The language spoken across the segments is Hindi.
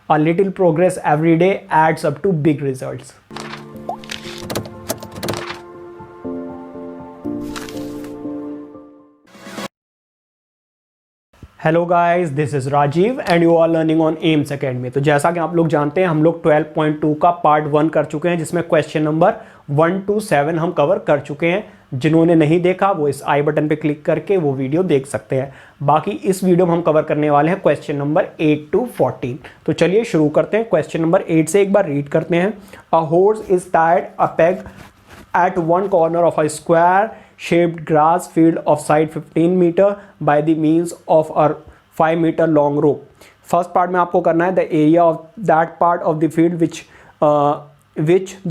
A little progress every day adds up to big results. Hello guys, this is Rajeev and you are learning on Aims academy. तो जैसा कि आप लोग जानते हैं, हम लोग 12.2 का पार्ट 1 कर चुके हैं, जिसमें क्वेश्चन नंबर 1 to 7 हम कवर कर चुके हैं। जिन्होंने नहीं देखा वो इस आई बटन पे क्लिक करके वो वीडियो देख सकते हैं। बाकी इस वीडियो में हम कवर करने वाले हैं क्वेश्चन नंबर 8 to 14। तो चलिए शुरू करते हैं। क्वेश्चन नंबर 8 से एक बार रीड करते हैं। A horse is tied a peg at one corner of a square shaped grass field of side 15 meter by the means of a 5 meter long rope. First part में आपको करना है the area of that part of the field which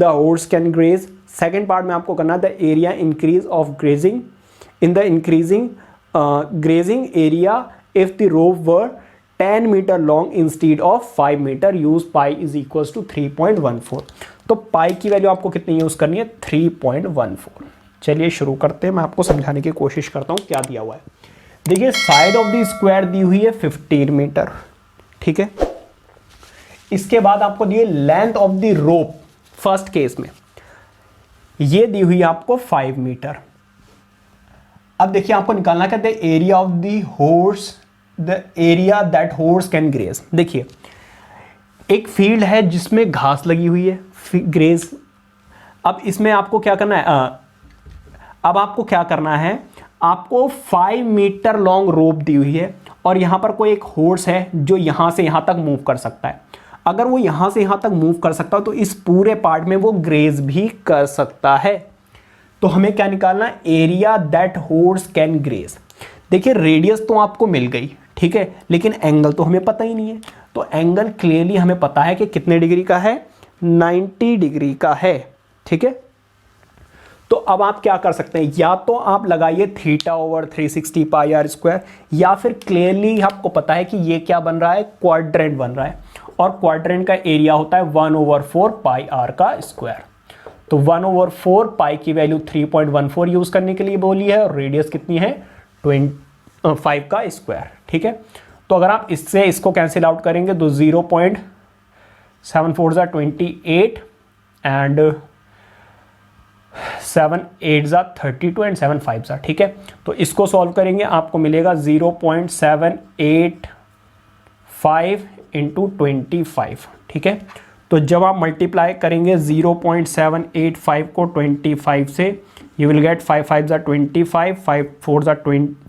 the horse can graze. Second part में आपको करना है the area increase of grazing in the increasing grazing area if the rope were 10 meter long instead of 5 meter. Use pi is equals to 3.14. तो पाई की वैल्यू आपको कितनी यूज करनी है? 3.14। चलिए शुरू करते हैं। मैं आपको समझाने की कोशिश करता हूं क्या दिया हुआ है। देखिए, साइड ऑफ द स्क्वायर दी हुई है 15 मीटर, ठीक है। इसके बाद आपको दिए length of the rope, first case में ये दी हुई है आपको 5 मीटर। अब देखिए, आपको निकालना कहते हैं area of the horse, the area that horse can graze. देखिए, एक फील्ड है जिसमें घास लगी हुई है, ग्रेज। अब इसमें आपको क्या करना है? अब आपको क्या करना है? आपको 5 मीटर लॉन्ग रोप दी हुई है और यहां पर कोई एक हॉर्स है जो यहां से यहां तक मूव कर सकता है। अगर वो यहां से यहां तक मूव कर सकता है तो इस पूरे पार्ट में वो ग्रेज भी कर सकता है। तो हमें क्या निकालना है? Area that horse can graze. देखिए, रेडियस तो आपको मिल गई, ठीक है, लेकिन एंगल तो हमें पता ही नहीं है। तो एंगल क्लियरली हमें पता है कि कितने डिग्री का है? 90 डिग्री का है, ठीक है। तो अब आप क्या कर सकते हैं? या तो आप लगाइए θ/360 पाई आर स्क्वायर, या फिर क्लियरली आपको पता है कि ये क्या बन रहा है? क्वाड्रेंट बन रहा है, और क्वाड्रेंट का एरिया होता है 1/4 पाई आर का स्क्वायर। तो 1/4 पाई की वैल्यू 3.14 यूज करने के लिए बोली है, और रेडियस कितनी है? 5 का स्क्वायर, ठीक है। तो अगर आप इससे इसको कैंसिल आउट करेंगे तो 0.74 28 एंड 7 8 32 एंड 7 5, ठीक है। तो इसको सॉल्व करेंगे, आपको मिलेगा 0.785 इंटू 25, ठीक है। तो जब आप मल्टीप्लाई करेंगे 0.785 को 25 से, you will get 5 5 25, 5 4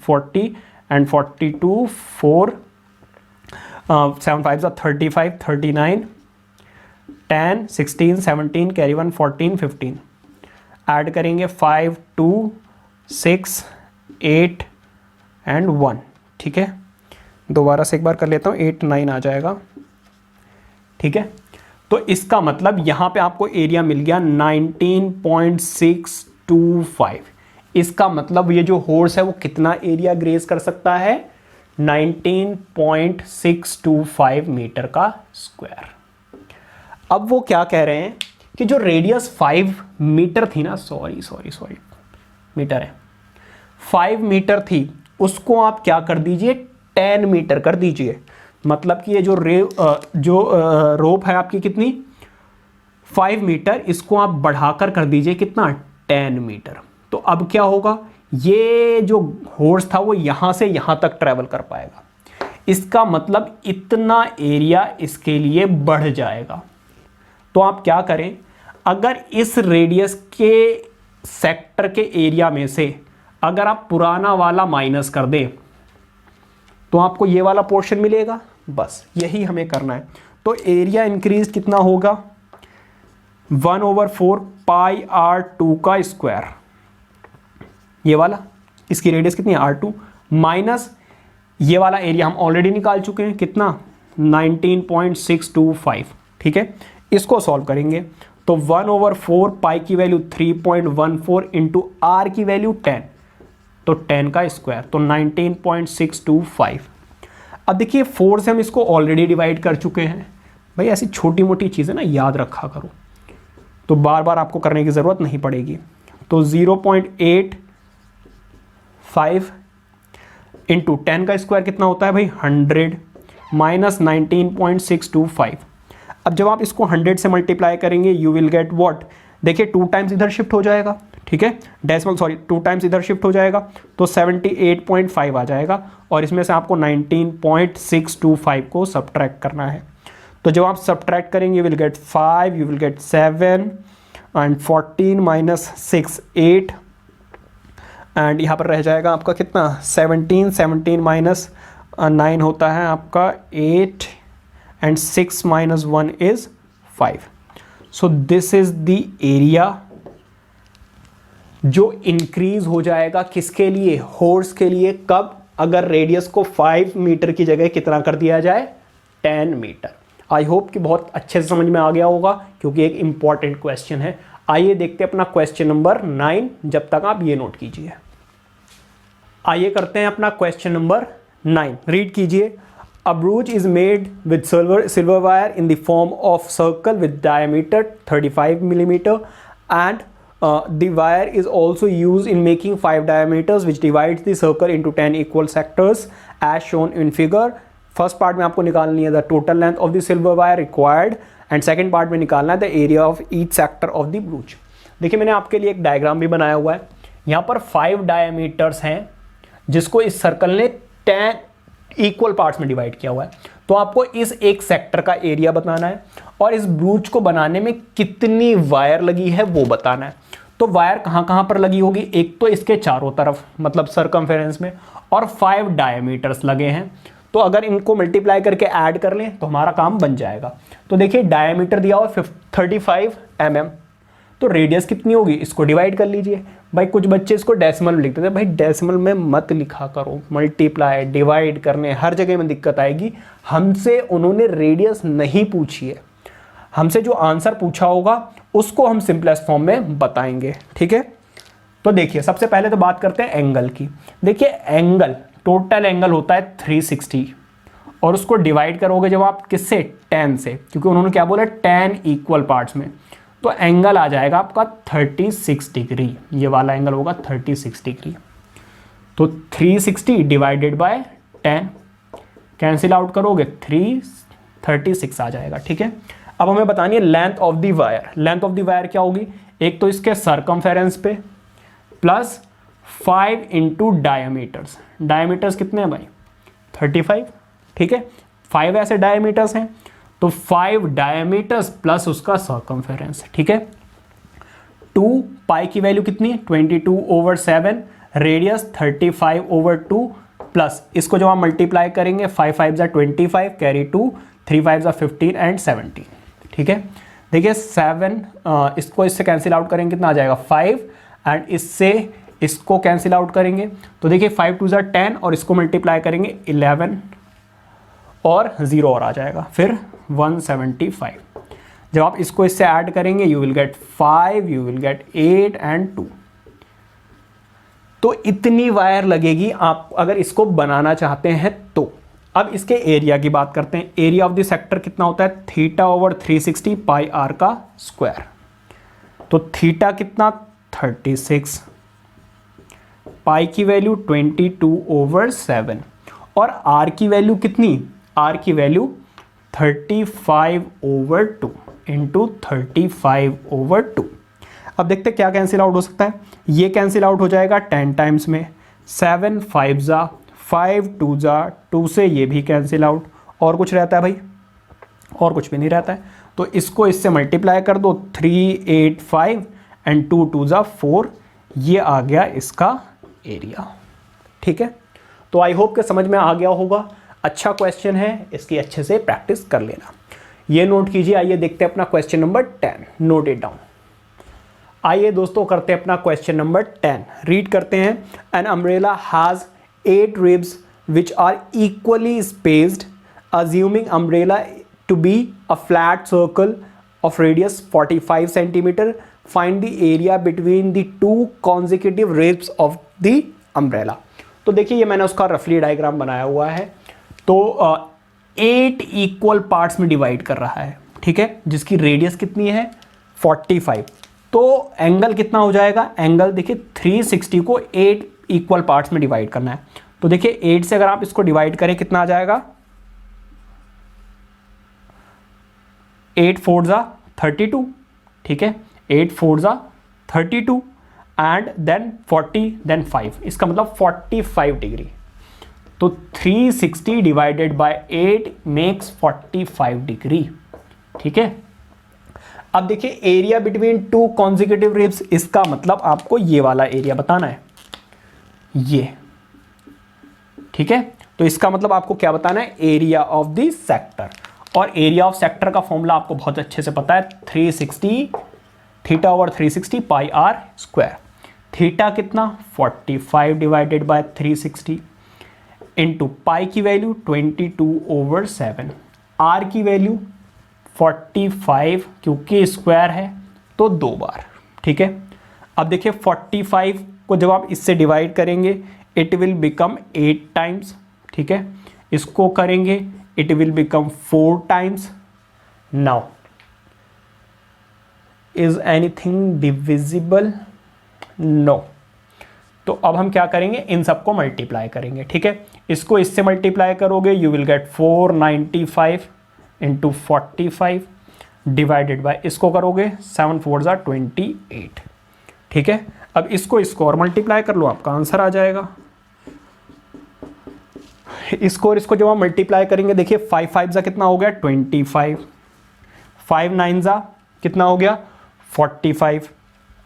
40 and 42 4 7 5 35 39 10 16 17 carry 1 14 15। Add करेंगे 5 2 6 8 एंड 1, ठीक है। दोबारा से एक बार कर लेता हूँ, 8 9 आ जाएगा, ठीक है। तो इसका मतलब यहाँ पे आपको एरिया मिल गया 19.625। इसका मतलब ये जो हॉर्स है वो कितना एरिया ग्रेज कर सकता है? 19.625 मीटर का स्क्वायर। अब वो क्या कह रहे हैं कि जो रेडियस 5 मीटर थी ना, सॉरी मीटर है, 5 मीटर थी, उसको आप क्या कर दीजिए? 10 मीटर कर दीजिए। मतलब कि ये जो रोप है आपकी कितनी? 5 मीटर, इसको आप बढ़ाकर कर दीजिए कितना? 10 मीटर। तो अब क्या होगा? ये जो हॉर्स था वो यहां से यहां तक ट्रेवल कर पाएगा। इसका मतलब इतना एरिया इसके लिए बढ़ जाएगा। तो आप क्या करें? अगर इस रेडियस के सेक्टर के एरिया में से अगर आप पुराना वाला माइनस कर दें तो आपको ये वाला पोर्शन मिलेगा। बस यही हमें करना है। तो एरिया इंक्रीज कितना होगा? 1/4 पाई r2 का स्क्वायर, ये वाला, इसकी रेडियस कितनी है? r2, माइनस ये वाला एरिया हम ऑलरेडी निकाल चुके हैं, कितना? 19.625, ठीक है। इसको सॉल्व करेंगे तो 1/4 पाई की वैल्यू 3.14 इंटू आर की वैल्यू 10, तो 10 का स्क्वायर, तो 19.625। अब देखिए 4 से हम इसको ऑलरेडी डिवाइड कर चुके हैं। भाई ऐसी छोटी मोटी चीज़ें ना याद रखा करो, तो बार बार आपको करने की ज़रूरत नहीं पड़ेगी। तो 0.85 इंटू 10 का स्क्वायर कितना होता है भाई? 100, -19.625। अब जब आप इसको 100 से मल्टीप्लाई करेंगे यू विल गेट व्हाट, देखिए 2 टाइम्स इधर शिफ्ट हो जाएगा, ठीक है, डेसिमल सॉरी 2 टाइम्स इधर शिफ्ट हो जाएगा तो 78.5 आ जाएगा, और इसमें से आपको 19.625 को सब्ट्रैक्ट करना है। तो जब आप सब्ट्रैक्ट करेंगे you will get 5, you will get 7 and 14 minus 6 8, and यहाँ पर रह जाएगा आपका कितना 17 माइनस 9 होता है आपका 8 and 6 minus 1 is 5। So this is the area जो इंक्रीज हो जाएगा किसके लिए, होर्स के लिए। कब, अगर रेडियस को 5 मीटर की जगह कितना कर दिया जाए 10 मीटर। आई होप कि बहुत अच्छे से समझ में आ गया होगा क्योंकि एक इंपॉर्टेंट क्वेश्चन है। आइए देखते हैं अपना क्वेश्चन नंबर 9, जब तक आप ये नोट कीजिए। आइए करते हैं अपना क्वेश्चन नंबर 9, रीड कीजिए। A brooch is made with silver wire in the form of circle with diameter 35 millimeter, and the wire is also used in making 5 diameters which divides the circle into 10 equal sectors as shown in figure। First part में आपको निकालनी है the total length of the silver wire required, and second part में निकालना है the area of each sector of the ब्रूच। देखिए मैंने आपके लिए एक डायग्राम भी बनाया हुआ है। यहाँ पर 5 डायमीटर्स हैं जिसको इस सर्कल ने 10 इक्वल पार्ट्स में डिवाइड किया हुआ है। तो आपको इस एक सेक्टर का एरिया बताना है और इस ब्रूच को बनाने में कितनी वायर लगी है वो बताना है। तो वायर कहाँ कहाँ पर लगी होगी, एक तो इसके चारों तरफ मतलब सरकमफेरेंस में, और 5 डायमीटर्स लगे हैं। तो अगर इनको मल्टीप्लाई करके ऐड कर लें तो हमारा काम बन जाएगा। तो देखिए डायमीटर दिया हुआ 35 mm, तो रेडियस कितनी होगी इसको डिवाइड कर लीजिए। भाई कुछ बच्चे इसको डेसिमल में लिखते थे, भाई डेसिमल में मत लिखा करो, मल्टीप्लाई डिवाइड करने हर जगह में दिक्कत आएगी। हमसे उन्होंने रेडियस नहीं पूछी है, हमसे जो आंसर पूछा होगा उसको हम सिंपलेस्ट फॉर्म में बताएंगे, ठीक है। तो देखिए सबसे पहले तो बात करते हैं एंगल की। देखिए एंगल, टोटल एंगल होता है 360 और उसको डिवाइड करोगे जब आप किससे 10 से, क्योंकि उन्होंने क्या बोला 10 इक्वल पार्ट्स में, तो एंगल आ जाएगा आपका 36 डिग्री। ये वाला एंगल होगा 36 डिग्री। तो 360 डिवाइडेड बाय 10 कैंसिल आउट करोगे 336 आ जाएगा, ठीक है। अब हमें बतानी है length of the wire. Length of the wire क्या होगी, एक तो इसके सरकमफेरेंस पे प्लस 5 इंटू डायमीटर्स। डायमीटर्स कितने हैं भाई 35, ठीक है। 5 ऐसे डायमीटर्स हैं तो 5 डायमीटर्स प्लस उसका सर्कमफेरेंस, ठीक है। 2 पाई की वैल्यू कितनी 22/7, रेडियस 35/2 प्लस इसको जब आप मल्टीप्लाई करेंगे 5 5 25 कैरी 2, 3 5 15 एंड 17, ठीक है। देखिए 7 इसको इससे कैंसिल आउट करेंगे कितना आ जाएगा 5, एंड इससे इसको कैंसिल आउट करेंगे तो देखिए 5 2 10 और इसको मल्टीप्लाई करेंगे 11 और 0 और आ जाएगा, फिर 175। जब आप इसको इससे ऐड करेंगे you will get 5, you will get 8 and 2। तो इतनी वायर लगेगी आप अगर इसको बनाना चाहते हैं तो। अब इसके एरिया की बात करते हैं। एरिया ऑफ द सेक्टर कितना होता है θ/360 पाई r का स्क्वायर। तो थीटा कितना 36, पाई की वैल्यू 22/7 और r की वैल्यू कितनी, r की वैल्यू 35/2 इंटू 35/2। अब देखते क्या कैंसिल आउट हो सकता है। ये कैंसिल आउट हो जाएगा 10 टाइम्स में, 7 5 जा 5 2 जा 2 से ये भी कैंसिल आउट, और कुछ रहता है भाई, और कुछ भी नहीं रहता है। तो इसको इससे मल्टीप्लाई कर दो 385 एंड 2 2 जा 4, ये आ गया इसका एरिया, ठीक है। तो आई होप कि समझ में आ गया होगा। अच्छा क्वेश्चन है, इसकी अच्छे से प्रैक्टिस कर लेना। ये नोट कीजिए। आइए देखते हैं अपना question number 10, note it down. आइए दोस्तों करते हैं अपना क्वेश्चन नंबर 10, रीड करते हैं। An umbrella has 8 ribs which are equally spaced, assuming umbrella to be a flat circle of radius 45 centimetre, find the area between the 2 consecutive ribs of the umbrella. तो देखिए ये मैंने उसका रफली डायग्राम बनाया हुआ है। तो 8 इक्वल पार्ट्स में डिवाइड कर रहा है, ठीक है, जिसकी रेडियस कितनी है 45। तो एंगल कितना हो जाएगा, एंगल देखिए 360 को 8 इक्वल पार्ट्स में डिवाइड करना है। तो देखिए 8 से अगर आप इसको डिवाइड करें कितना आ जाएगा 8 4 ज़ा 32, ठीक है, 8 4 ज़ा 32 एंड देन 40 देन 5, इसका मतलब 45 डिग्री। तो 360 डिवाइडेड बाय 8 मेक्स 45 डिग्री, ठीक है। अब देखिए area between two consecutive ribs, इसका मतलब आपको ये वाला एरिया बताना है, ये, ठीक है। तो इसका मतलब आपको क्या बताना है, एरिया ऑफ द सेक्टर। और एरिया ऑफ सेक्टर का फॉर्मूला आपको बहुत अच्छे से पता है, 360 theta over 360 pi R square. Theta कितना 45 डिवाइडेड बाय 360 इंटू पाई की वैल्यू 22/7, आर की वैल्यू 45 क्योंकि स्क्वायर है तो 2 बार, ठीक है। अब देखिए 45 को जब आप इससे डिवाइड करेंगे इट विल बिकम 8 टाइम्स, ठीक है। इसको करेंगे it will become 4 times. Now is anything divisible, no. तो अब हम क्या करेंगे, इन सबको मल्टीप्लाई करेंगे, ठीक है। इसको इससे मल्टीप्लाई करोगे you will get 495 into 45 divided by, इसको करोगे 7 4 ज़ा 28, ठीक है। अब इसको और मल्टीप्लाई कर लो, आपका आंसर आ जाएगा। इसको और इसको जब हम मल्टीप्लाई करेंगे, देखिए 5 5 ज़ा कितना हो गया 25, 5 9 ज़ा कितना हो गया 45,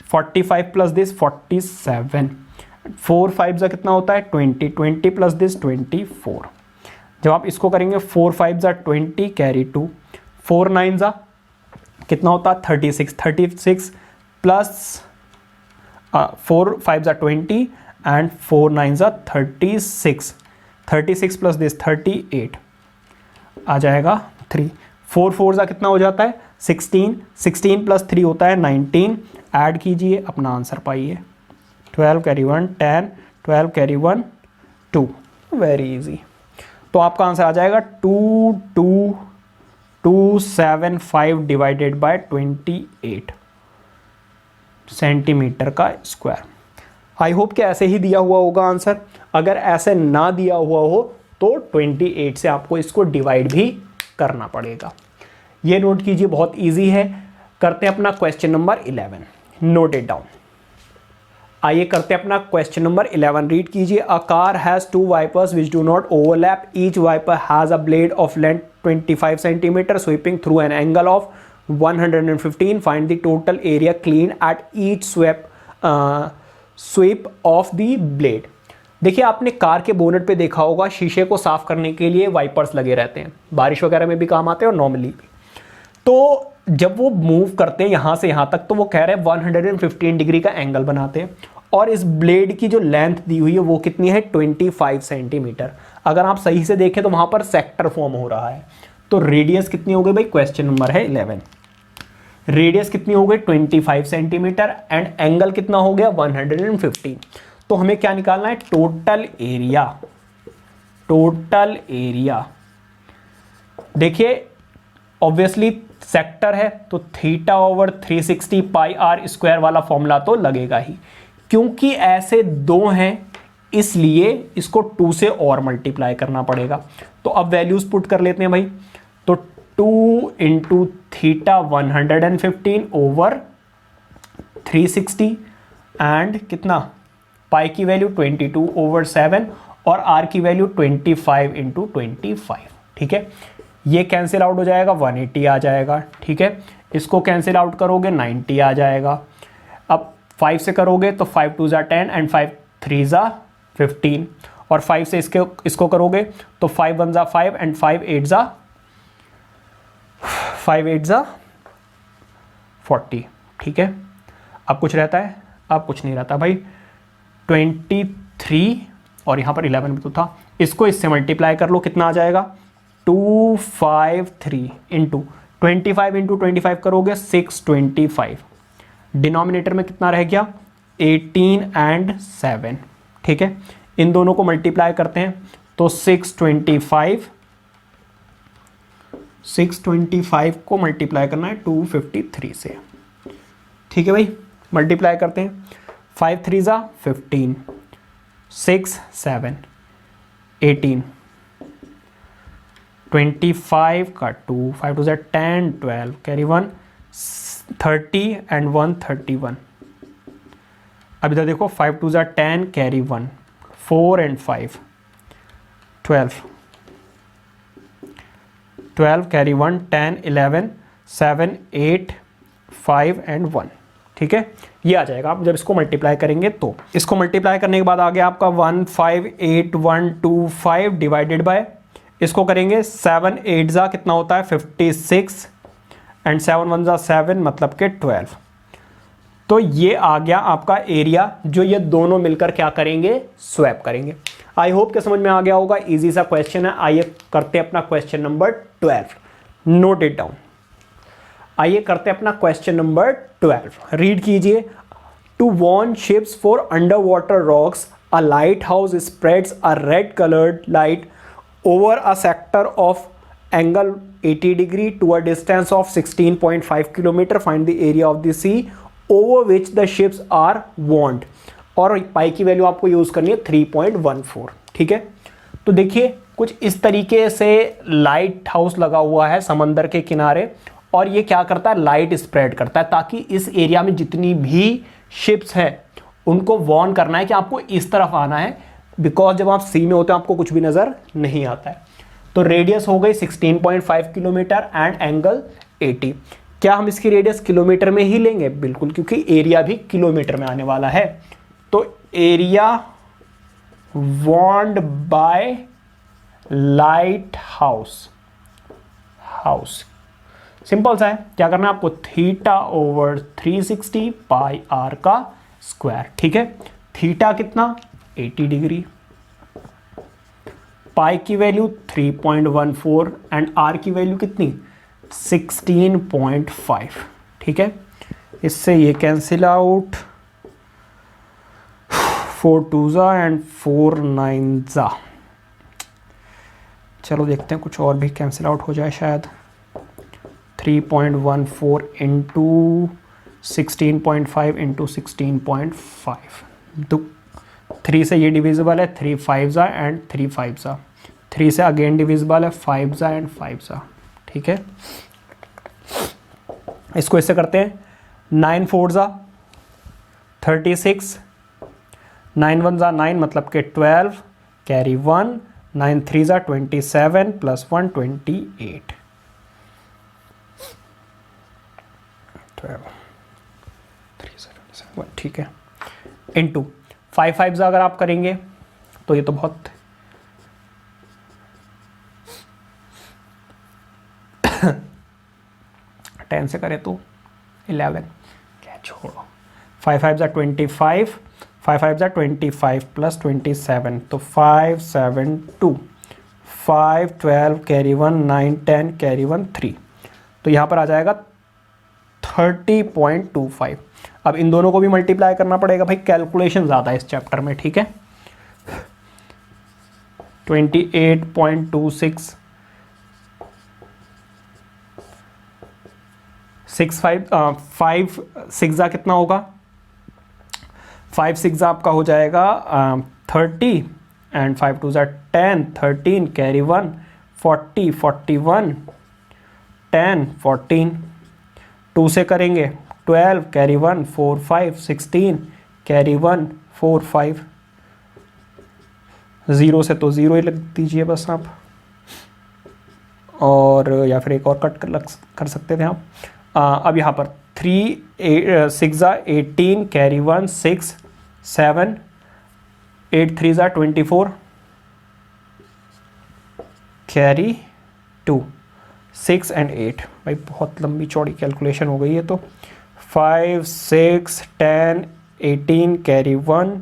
45 प्लस दिस 47, 4 5 ज़ा कितना होता है 20, 20 प्लस दिस 24। जब आप इसको करेंगे 4 5 ज़ा 20 कैरी 2, 4 9 ज़ा कितना होता है 36, 36 प्लस 4 5 ज़ा 20 एंड 4 9 ज़ा 36, 36 प्लस दिस 38 आ जाएगा 3, 4 4 ज़ा कितना हो जाता है 16, 16 प्लस 3 होता है 19, ऐड कीजिए अपना आंसर पाइए, 12 कैरी 1 10, 12 कैरी 1 2, वेरी इजी। तो आपका आंसर आ जाएगा 22275 डिवाइडेड बाय 28 सेंटीमीटर का स्क्वायर। आई होप कि ऐसे ही दिया हुआ होगा आंसर। अगर ऐसे ना दिया हुआ हो तो 28 से आपको इसको डिवाइड भी करना पड़ेगा। ये नोट कीजिए, बहुत इजी है। करते हैं अपना question number 11, note it down. आइए करते हैं अपना क्वेश्चन नंबर 11, रीड कीजिए। A car has 2 wipers which do not overlap, each wiper has a blade of length 25 centimetre sweeping through an angle of 115, find the total area clean at each sweep of the blade. देखिए आपने कार के बोनेट पे देखा होगा, शीशे को साफ करने के लिए वाइपर्स लगे रहते हैं, बारिश वगैरह में भी काम आते हैं और नॉर्मली भी। तो जब वो मूव करते हैं यहाँ से यहाँ तक, तो वो कह रहे हैं 115 डिग्री का एंगल बनाते हैं, और इस ब्लेड की जो लेंथ दी हुई है वो कितनी है 25 सेंटीमीटर। अगर आप सही से देखें तो वहाँ पर सेक्टर फॉर्म हो रहा है। तो रेडियस कितनी हो गई भाई, क्वेश्चन नंबर है 11, रेडियस कितनी हो गई 25 सेंटीमीटर एंड एंगल कितना हो गया 115। तो हमें क्या निकालना है, टोटल एरिया। टोटल एरिया देखिए ऑब्वियसली सेक्टर है तो theta over 360 pi R square वाला फॉर्मूला तो लगेगा ही, क्योंकि ऐसे दो हैं इसलिए इसको 2 से और मल्टीप्लाई करना पड़ेगा। तो अब वैल्यूज पुट कर लेते हैं भाई। तो 2 इंटू थीटा 115 ओवर 360 एंड कितना, पाई की वैल्यू 22/7 और आर की वैल्यू 25 इंटू 25, ठीक है। ये कैंसिल आउट हो जाएगा, 180 आ जाएगा, ठीक है। इसको कैंसिल आउट करोगे 90 आ जाएगा। अब 5 से करोगे तो 5 2 ज़ा 10 एंड 5 3 ज़ा 15, और 5 से इसको करोगे तो 5 1 ज़ा 5 एंड 5 8 ज़ा 40, ठीक है। अब कुछ रहता है, अब कुछ नहीं रहता भाई। 23 और यहाँ पर 11 भी तो था, इसको इससे मल्टीप्लाई कर लो, कितना आ जाएगा 253 इंटू 25 इंटू 25 करोगे 625, डिनोमिनेटर में कितना रह गया 18 एंड 7, ठीक है। इन दोनों को मल्टीप्लाई करते हैं तो 625 को मल्टीप्लाई करना है 253 से, ठीक है भाई। मल्टीप्लाई करते हैं, 5 3 ज़ा 15, 6 7 18, 25 का 2, 5 2 10, 12 कैरी 1 30 एंड 1 31। अब इधर देखो 5 2 10 कैरी 1 4 एंड 5 12 कैरी 1 10 11 7 8 5 एंड 1। ठीक है, ये आ जाएगा। आप जब इसको मल्टीप्लाई करेंगे तो इसको मल्टीप्लाई करने के बाद आ गया आपका 158,125 डिवाइडेड बाय, इसको करेंगे 7 8 जा कितना होता है 56 एंड 7 1 जा 7 मतलब के 12। तो ये आ गया आपका एरिया, जो ये दोनों मिलकर क्या करेंगे, स्वैप करेंगे। आई होप कि समझ में आ गया होगा, इजी सा क्वेश्चन है। आइए करते हैं अपना question number 12, note it down. आइए करते हैं अपना क्वेश्चन नंबर 12, रीड कीजिए। To warn ships for underwater rocks a lighthouse spreads a red coloured light over a sector of angle 80 degree to a distance of 16.5 kilometre. Find the area of the sea over which the ships are warned. और पाई की वैल्यू आपको यूज करनी है 3.14। ठीक है, तो देखिए कुछ इस तरीके से लाइट हाउस लगा हुआ है समंदर के किनारे, और ये क्या करता है, लाइट स्प्रेड करता है ताकि इस एरिया में जितनी भी शिप्स हैं उनको वार्न करना है कि आपको इस तरफ आना है, बिकॉज जब आप सी में होते हैं आपको कुछ भी नजर नहीं आता है। तो रेडियस हो गई 16.5 किलोमीटर एंड एंगल 80। क्या हम इसकी रेडियस किलोमीटर में ही लेंगे? बिल्कुल, क्योंकि एरिया भी किलोमीटर में आने वाला है। तो area warned by light house simple सा है। क्या करना है आपको, थीटा ओवर 360 पाई आर का स्क्वायर। ठीक है, थीटा कितना 80 डिग्री, पाई की वैल्यू 3.14 एंड आर की वैल्यू कितनी 16.5। ठीक है, इससे ये कैंसिल आउट, 4 2 एंड 4 9। चलो देखते हैं कुछ और भी कैंसिल आउट हो जाए शायद। 3.14 इंटू 16.5 इंटू 16.5, तो 3 से ये डिविजिबल है, 3 5 एंड 3 5 3 से अगेन डिविजिबल है, 5 एंड 5। ठीक है, इसको इससे करते हैं 9 4 36, 9 1 9 मतलब के 12 कैरी 1, 9 3 27 प्लस 1 28 12 3 7 ठीक है, इंटू 5 5 अगर आप करेंगे तो ये तो बहुत 10 से करें तो 11, क्या छोड़ो, 5 5 25, 5 5 25 प्लस 27 तो 5 7 2, 5 12 कैरी 1, 9 10 कैरी 1 3, तो यहाँ पर आ जाएगा 30.25। अब इन दोनों को भी मल्टीप्लाई करना पड़ेगा भाई, कैलकुलेशन ज़्यादा है इस चैप्टर में। ठीक है, 28.26 5 6 कितना होगा, 5 6 आपका हो जाएगा 30 एंड 5 2 10, 13 कैरी 1 40 41 10 14, 2 से करेंगे 12 कैरी 1 4 5 16 कैरी 1 4 5, 0 से तो 0 ही लग दीजिए बस आप, और या फिर एक और कट कर सकते थे आप। अब यहाँ पर 3 6 18 कैरी 1 6 7 8 3 24 कैरी 2 6 एंड 8। भाई बहुत लंबी चौड़ी कैलकुलेशन हो गई है, तो 5 6 10 18 कैरी 1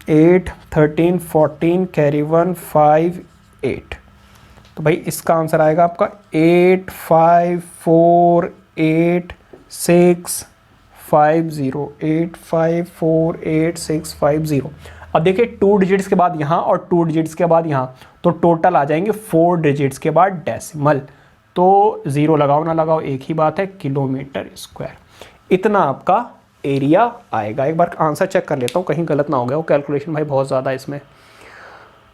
8 13 14 कैरी 1 5 8, तो भाई इसका आंसर आएगा आपका 8 5 4 8 6 5 0, 8 5 4 8 6 5 0। अब देखिए 2 डिजिट्स के बाद यहाँ और 2 डिजिट्स के बाद यहाँ, तो टोटल आ जाएंगे 4 डिजिट्स के बाद डेसिमल, तो 0 लगाओ ना लगाओ एक ही बात है, किलोमीटर स्क्वायर। इतना आपका एरिया आएगा। एक बार आंसर चेक कर लेता हूँ कहीं गलत ना हो गया हो, कैलकुलेशन भाई बहुत ज़्यादा इसमें।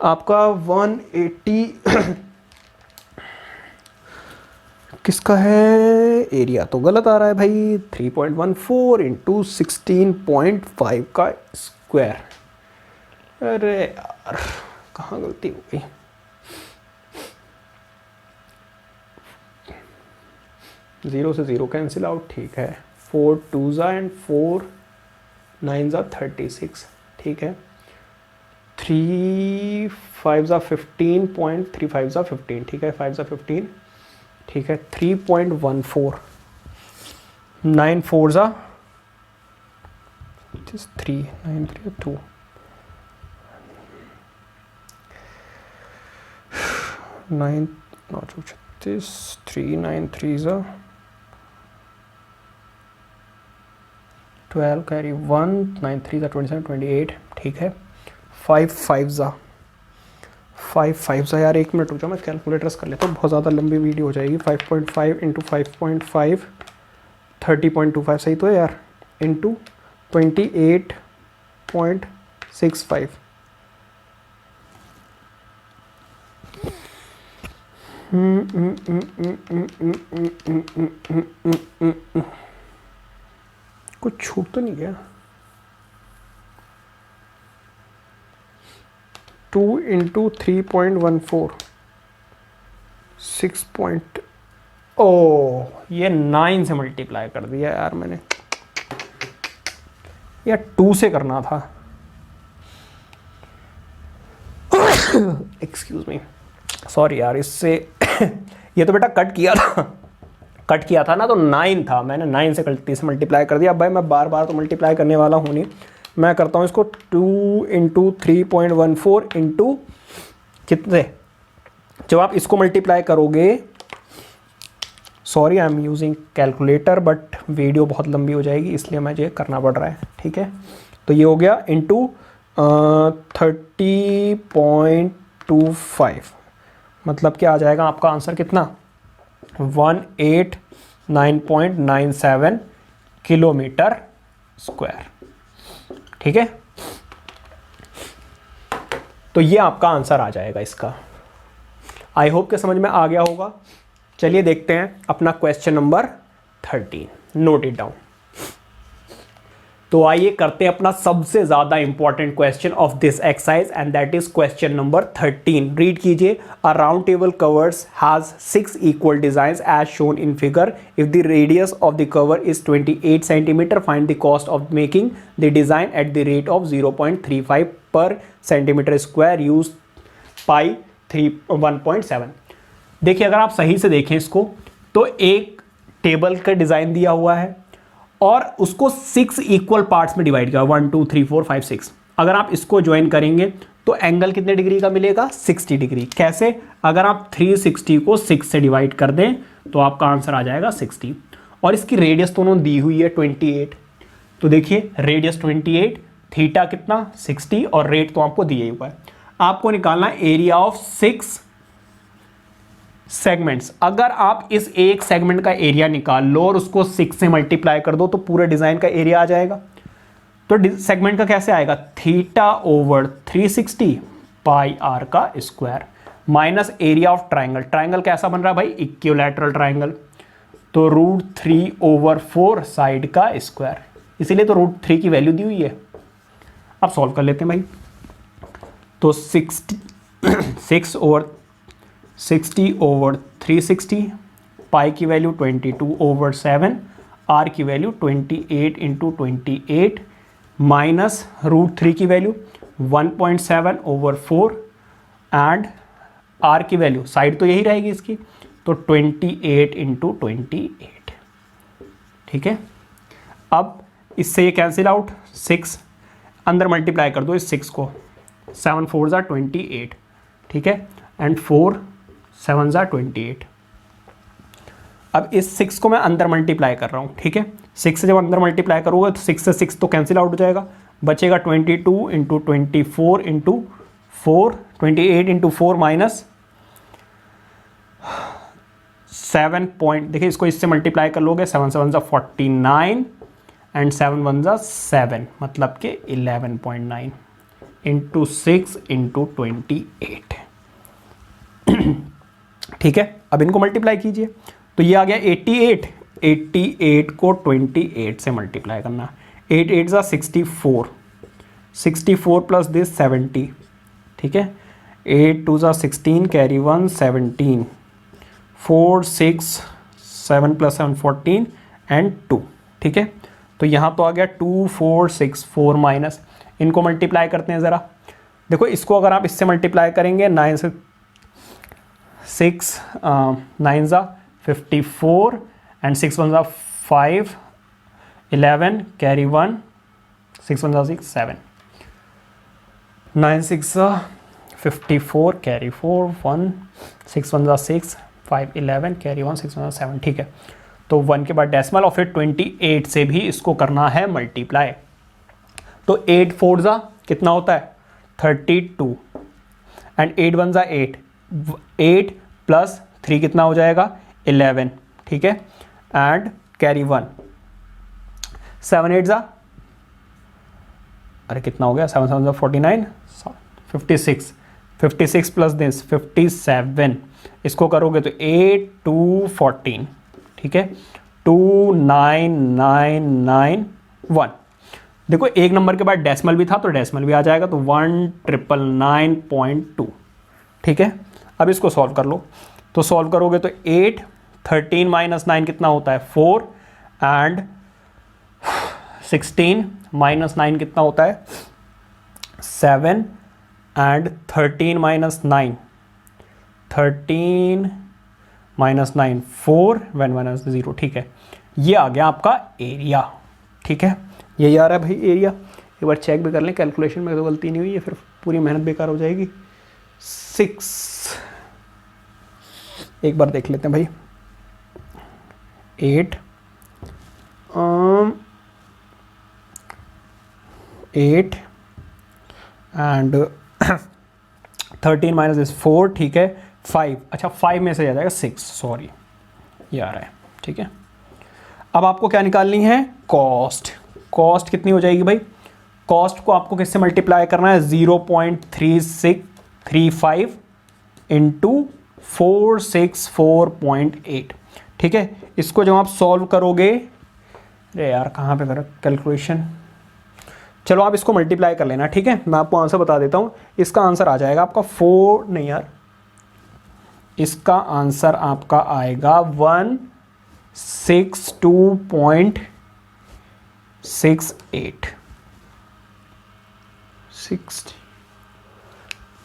आपका 180 किसका है, एरिया तो गलत आ रहा है भाई, 3.14 इंटू 16.5 का स्क्वायर। अरे यार कहाँ गलती हो गई। ज़ीरो से ज़ीरो कैंसिल आउट, ठीक है। 4 2 एंड 4 9 36, ठीक है। 3 5 15.35 15, ठीक है। 5 15, ठीक है। 3.14 9 4 3 9 3 2 9 36 3 9 3 12 कैरी 1 9 3 27 28, ठीक है। 5 5 यार 1 मिनट रुक जाओ, मैं कैलकुलेटर्स कर लेता हूँ, बहुत ज़्यादा लंबी वीडियो हो जाएगी। 5.5 इंटू 5.5 30.25 सही तो है यार, इंटू 28.65। कुछ छूट तो नहीं गया। 2 इंटू 3.14 6 पॉइंट, ओ ये 9 से मल्टीप्लाई कर दिया यार मैंने, या 2 से करना था। एक्सक्यूज मी, सॉरी यार, इससे ये तो बेटा कट किया था ना, तो 9 था, मैंने 9 से गलती से मल्टीप्लाई कर दिया। अब भाई मैं बार बार तो मल्टीप्लाई करने वाला हूँ नहीं, मैं करता हूँ इसको 2 इंटू 3.14 इंटू कितने, जब आप इसको मल्टीप्लाई करोगे, sorry I am using calculator but video बहुत लंबी हो जाएगी इसलिए मुझे करना पड़ रहा है, ठीक है। तो ये हो गया इंटू 30.25, मतलब क्या आ जाएगा आपका आंसर कितना, 189.97 किलोमीटर स्क्वायर, ठीक है। तो ये आपका आंसर आ जाएगा इसका। आई होप के समझ में आ गया होगा। चलिए देखते हैं अपना question number 13, note it down. तो आइए करते हैं अपना सबसे ज्यादा important question of this exercise and that is question number 13। Read कीजिए। A round table covers has 6 equal designs as shown in figure. If the radius of the cover is 28 centimetre, find the cost of making the design at the rate of 0.35 per centimetre square, use पाई 1.7। देखिए अगर आप सही से देखें इसको, तो एक टेबल का डिजाइन दिया हुआ है और उसको 6 इक्वल पार्ट्स में डिवाइड किया, 1 2 3 4 5 6। अगर आप इसको ज्वाइन करेंगे तो एंगल कितने डिग्री का मिलेगा, 60 डिग्री। कैसे, अगर आप 360 को 6 से डिवाइड कर दें तो आपका आंसर आ जाएगा 60। और इसकी रेडियस तो उन्होंने दी हुई है 28, तो देखिए रेडियस 28, थीटा कितना 60 और रेट तो आपको दिया हुआ है। आपको निकालना एरिया ऑफ 6 सेगमेंट्स। अगर आप इस एक सेगमेंट का एरिया निकाल लो और उसको 6 से मल्टीप्लाई कर दो तो पूरे डिजाइन का एरिया आ जाएगा। तो सेगमेंट का कैसे आएगा, थीटा ओवर 360 पाई आर का square minus area of triangle. Triangle कैसा बन रहा है भाई, इक्विलैटरल ट्राइंगल, तो √3/4 साइड का स्क्वायर, इसीलिए तो √3 की वैल्यू दी हुई है। अब सॉल्व कर लेते हैं भाई। तो 6 ओवर 60 ओवर 360, पाई की वैल्यू 22/7, आर की वैल्यू 28 इंटू 28 माइनस √3 की वैल्यू 1.7/4 एंड आर की वैल्यू साइड तो यही रहेगी इसकी, तो 28 इंटू 28, ठीक है। अब इससे ये कैंसिल आउट, 6 अंदर मल्टीप्लाई कर दो इस 6 को, 7 4 28, ठीक है, एंड 4 7 28। अब इस 6 को मैं अंदर मल्टीप्लाई कर रहा हूँ, ठीक है। 6 से जब अंदर मल्टीप्लाई करोगे तो 6 से 6 तो कैंसिल आउट हो जाएगा, बचेगा 22 into 24 into 4, 28 into 4 minus 7 point, देखिए इसको इससे मल्टीप्लाई कर लोगे, 7 7 49 एंड 7 1 7, मतलब कि 11.9। Into 6 into 28। ठीक है, अब इनको मल्टीप्लाई कीजिए तो ये आ गया 88। 88 को 28 से मल्टीप्लाई करना, 8 8 ज़ा 64, 64 प्लस दिस 70। ठीक है, 8 2 ज़ा 16, कैरी 1 17, 4 6 7 प्लस 7 14 एंड 2। ठीक है, तो यहाँ तो आ गया 2 4 6 4 माइनस, इनको मल्टीप्लाई करते हैं ज़रा। देखो इसको अगर आप इससे मल्टीप्लाई करेंगे 9 से 6 9 ज़ा 54 एंड 6 1 ज़ा 5 11 कैरी 1 6 1 ज़ा 6 7 9 6 ज़ा 54 कैरी 4 1 6 1 ज़ा 6 5 11 कैरी 1 6 1 ज़ा 7। ठीक है, तो 1 के बाद डेसिमल और फिर 28 से भी इसको करना है मल्टीप्लाई। तो 8 4 ज़ा कितना होता है 32 एंड 8 1 ज़ा 8, 8 प्लस 3 कितना हो जाएगा 11। ठीक है, एंड कैरी 1 7 8 ज़ा, अरे कितना हो गया 7 7 ज़ा 49 56, 56 प्लस दिस 57, इसको करोगे तो 8 2 14। ठीक है, 2 9 9 9 1। देखो एक नंबर के बाद डेसिमल भी था तो डेसिमल भी आ जाएगा, तो 1999.2। ठीक है, अब इसको सॉल्व कर लो, तो सॉल्व करोगे तो 8 13 माइनस 9 कितना होता है 4 एंड 16 माइनस 9 कितना होता है 7 एंड 13 माइनस 9 13 माइनस 9 4 1 माइनस 0। ठीक है, ये आ गया आपका एरिया। ठीक है, यही आ रहा है भाई एरिया। एक बार चेक भी कर लें कैलकुलेशन में तो गलती नहीं हुई है, फिर पूरी मेहनत बेकार हो जाएगी। 6 एक बार देख लेते हैं भाई, 8 8 एंड 13 माइनस इज 4। ठीक है, 5, अच्छा 5 में से आ जाएगा 6, सॉरी ये आ रहा है। ठीक है, अब आपको क्या निकालनी है कॉस्ट। कॉस्ट कितनी हो जाएगी भाई, कॉस्ट को आपको किससे मल्टीप्लाई करना है 0.3635 इंटू 464.8। ठीक है, इसको जब आप सॉल्व करोगे, अरे यार कहाँ पे करें कैलकुलेशन, चलो आप इसको मल्टीप्लाई कर लेना। ठीक है, मैं आपको आंसर बता देता हूँ, इसका आंसर आ जाएगा आपका 4 नहीं यार, इसका आंसर आपका आएगा 162.68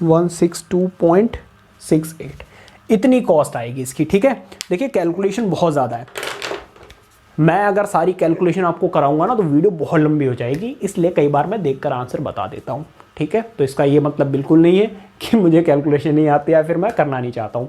162.68 इतनी कॉस्ट आएगी इसकी। ठीक है, देखिए कैलकुलेशन बहुत ज़्यादा है, मैं अगर सारी कैलकुलेशन आपको कराऊंगा ना तो वीडियो बहुत लंबी हो जाएगी, इसलिए कई बार मैं देखकर आंसर बता देता हूँ। ठीक है, तो इसका ये मतलब बिल्कुल नहीं है कि मुझे कैलकुलेशन नहीं आती या फिर मैं करना नहीं चाहता हूँ।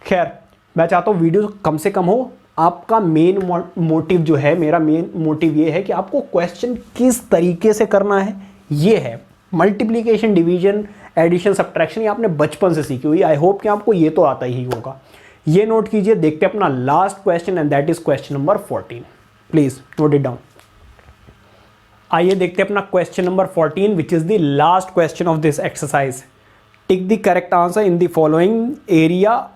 खैर, मैं चाहता हूँ वीडियो कम से कम हो। आपका मेन मोटिव जो है, मेरा मेन मोटिव ये है कि आपको क्वेश्चन किस तरीके से करना है, ये है। मल्टीप्लिकेशन, डिवीजन, एडिशन, सब्ट्रैक्शन ये आपने बचपन से सीखी हुई, आई होप कि आपको ये तो आता ही होगा। ये नोट कीजिए, देखते हैं अपना last question and that is question number 14। Please note it down. आइए देखते हैं अपना question number 14 which is the last question of this exercise. Tick the correct answer in the following area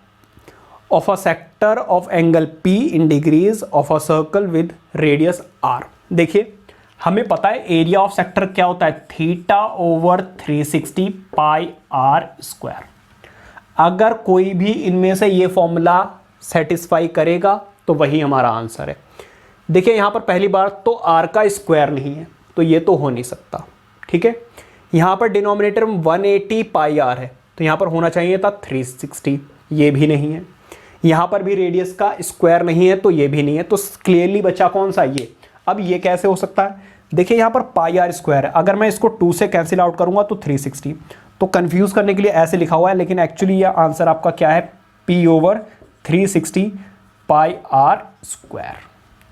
of a sector of angle P in degrees of a circle with radius R। देखिए हमें पता है एरिया ऑफ सेक्टर क्या होता है, θ/360 पाई r स्क्वायर। अगर कोई भी इनमें से ये फॉर्मूला सेटिस्फाई करेगा तो वही हमारा आंसर है। देखिए यहाँ पर पहली बार तो r का स्क्वायर नहीं है, तो ये तो हो नहीं सकता। ठीक है, यहाँ पर डिनोमिनेटर में 180 पाई r है, तो यहाँ पर होना चाहिए था 360, ये भी नहीं है। यहाँ पर भी रेडियस का स्क्वायर नहीं है, तो ये भी नहीं है। तो क्लियरली बचा कौन सा, ये। अब ये कैसे हो सकता है, देखिए यहाँ पर पाई r स्क्वायर है, अगर मैं इसको 2 से कैंसिल आउट करूँगा तो 360, तो कंफ्यूज करने के लिए ऐसे लिखा हुआ है, लेकिन एक्चुअली ये आंसर आपका क्या है, P/360 पाई r स्क्वायर।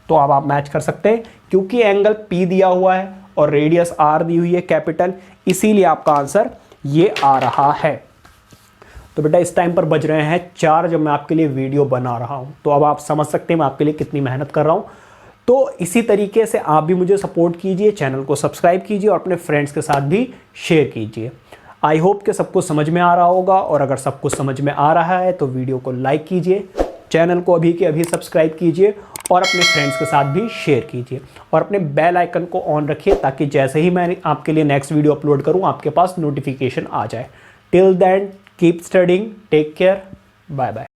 तो अब आप मैच कर सकते हैं, क्योंकि एंगल P दिया हुआ है और रेडियस R दी हुई है कैपिटल, इसीलिए आपका आंसर ये आ रहा है। तो बेटा इस टाइम पर बज रहे हैं 4 जब मैं आपके लिए वीडियो बना रहा हूँ, तो अब आप समझ सकते हैं मैं आपके लिए कितनी मेहनत कर रहा हूँ। तो तो इसी तरीके से आप भी मुझे सपोर्ट कीजिए, चैनल को सब्सक्राइब कीजिए और अपने फ्रेंड्स के साथ भी शेयर कीजिए। आई होप कि सब कुछ समझ में आ रहा होगा, और अगर सब कुछ समझ में आ रहा है तो वीडियो को लाइक कीजिए, चैनल को अभी के अभी सब्सक्राइब कीजिए और अपने फ्रेंड्स के साथ भी शेयर कीजिए, और अपने बेल आइकन को ऑन रखिए ताकि जैसे ही मैं आपके लिए नेक्स्ट वीडियो अपलोड करूं आपके पास नोटिफिकेशन आ जाए। Till then keep studying, take care, bye bye.